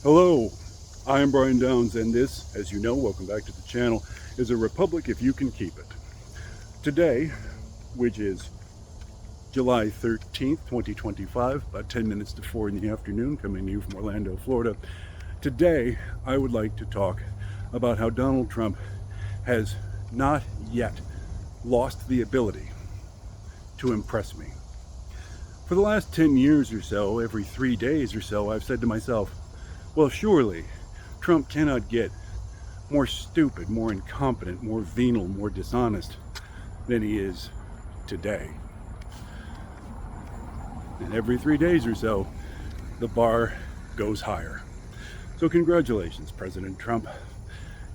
Hello, I am Brian Downs, and this, as you know, welcome back to the channel, is a republic if you can keep it. Today, which is July 13th, 2025, about 10 minutes to 4 in the afternoon, coming to you from Orlando, Florida. Today, I would like to talk about how Donald Trump has not yet lost the ability to impress me. For the last 10 years or so, every 3 days or so, I've said to myself, well, surely Trump cannot get more stupid, more incompetent, more venal, more dishonest than he is today. And every 3 days or so, the bar goes higher. So congratulations, President Trump.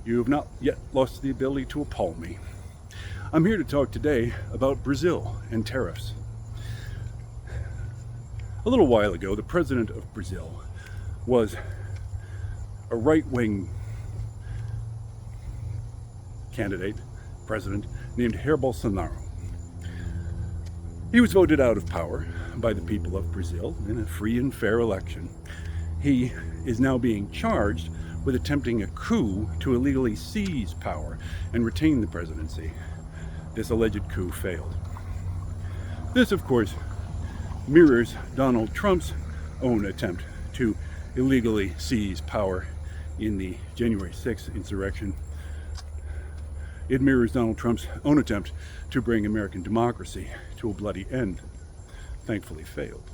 You have not yet lost the ability to appall me. I'm here to talk today about Brazil and tariffs. A little while ago, the president of Brazil was a right-wing candidate, president, named Jair Bolsonaro. He was voted out of power by the people of Brazil in a free and fair election. He is now being charged with attempting a coup to illegally seize power and retain the presidency. This alleged coup failed. This, of course, mirrors Donald Trump's own attempt to illegally seize power in the January 6th insurrection. It mirrors Donald Trump's own attempt to bring American democracy to a bloody end. Thankfully failed.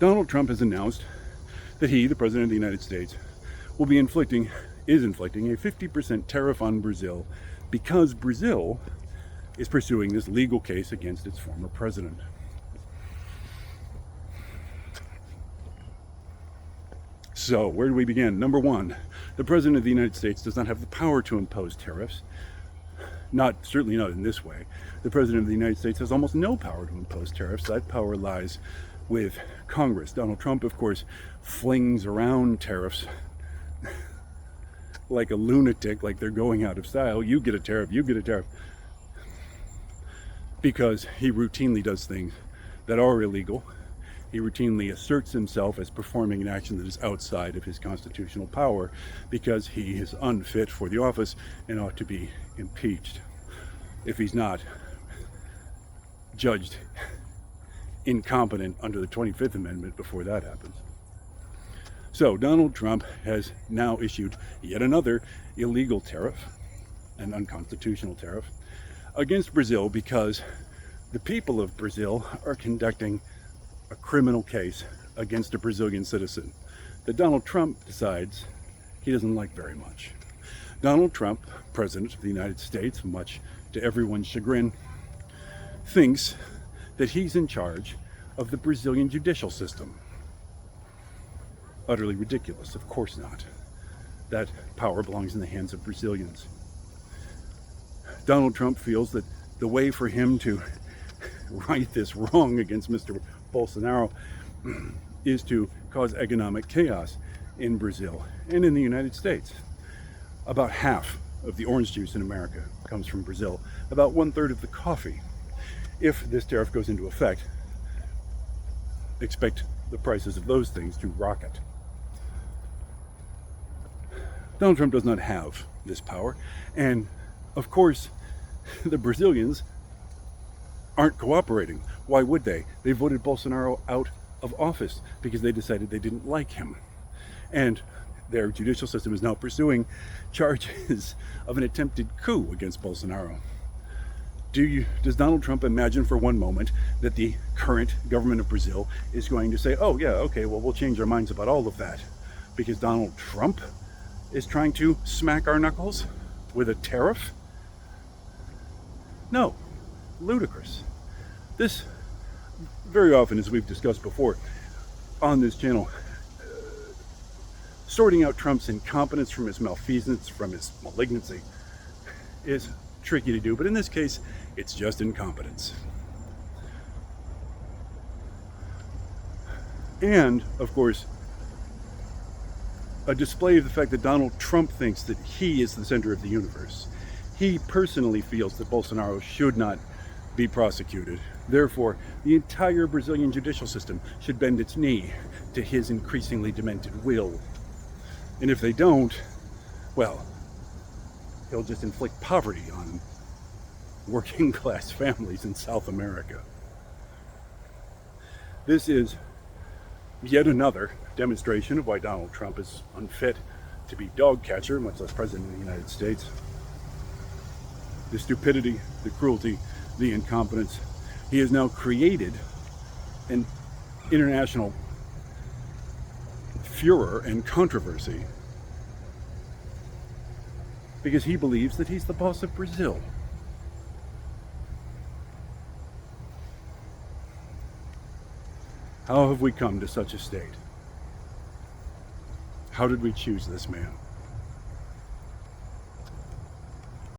Donald Trump has announced that he, the President of the United States, is inflicting a 50% tariff on Brazil because Brazil is pursuing this legal case against its former president. So, where do we begin? Number one, the President of the United States does not have the power to impose tariffs. Certainly not in this way. The President of the United States has almost no power to impose tariffs. That power lies with Congress. Donald Trump, of course, flings around tariffs like a lunatic, like they're going out of style. You get a tariff, you get a tariff. Because he routinely does things that are illegal. He routinely asserts himself as performing an action that is outside of his constitutional power because he is unfit for the office and ought to be impeached. If he's not judged incompetent under the 25th Amendment before that happens. So Donald Trump has now issued yet another illegal tariff, an unconstitutional tariff, against Brazil because the people of Brazil are conducting a criminal case against a Brazilian citizen that Donald Trump decides he doesn't like very much. Donald Trump, President of the United States, much to everyone's chagrin, thinks that he's in charge of the Brazilian judicial system. Utterly ridiculous, of course not. That power belongs in the hands of Brazilians. Donald Trump feels that the way for him to right this wrong against Mr. Bolsonaro is to cause economic chaos in Brazil and in the United States. About half of the orange juice in America comes from Brazil, about 1/3 of the coffee. If this tariff goes into effect, expect the prices of those things to rocket. Donald Trump does not have this power, and of course, the Brazilians aren't cooperating. Why would they? They voted Bolsonaro out of office because they decided they didn't like him. And their judicial system is now pursuing charges of an attempted coup against Bolsonaro. Does Donald Trump imagine for one moment that the current government of Brazil is going to say, oh yeah, okay, well, we'll change our minds about all of that because Donald Trump is trying to smack our knuckles with a tariff? No, ludicrous. This, very often, as we've discussed before on this channel, sorting out Trump's incompetence from his malfeasance, from his malignancy, is tricky to do, but in this case, it's just incompetence. And, of course, a display of the fact that Donald Trump thinks that he is the center of the universe. He personally feels that Bolsonaro should not be prosecuted. Therefore, the entire Brazilian judicial system should bend its knee to his increasingly demented will. And if they don't, well, he'll just inflict poverty on working class families in South America. This is yet another demonstration of why Donald Trump is unfit to be dog catcher, much less president of the United States. The stupidity, the cruelty, the incompetence. He has now created an international furor and controversy because he believes that he's the boss of Brazil. How have we come to such a state? How did we choose this man?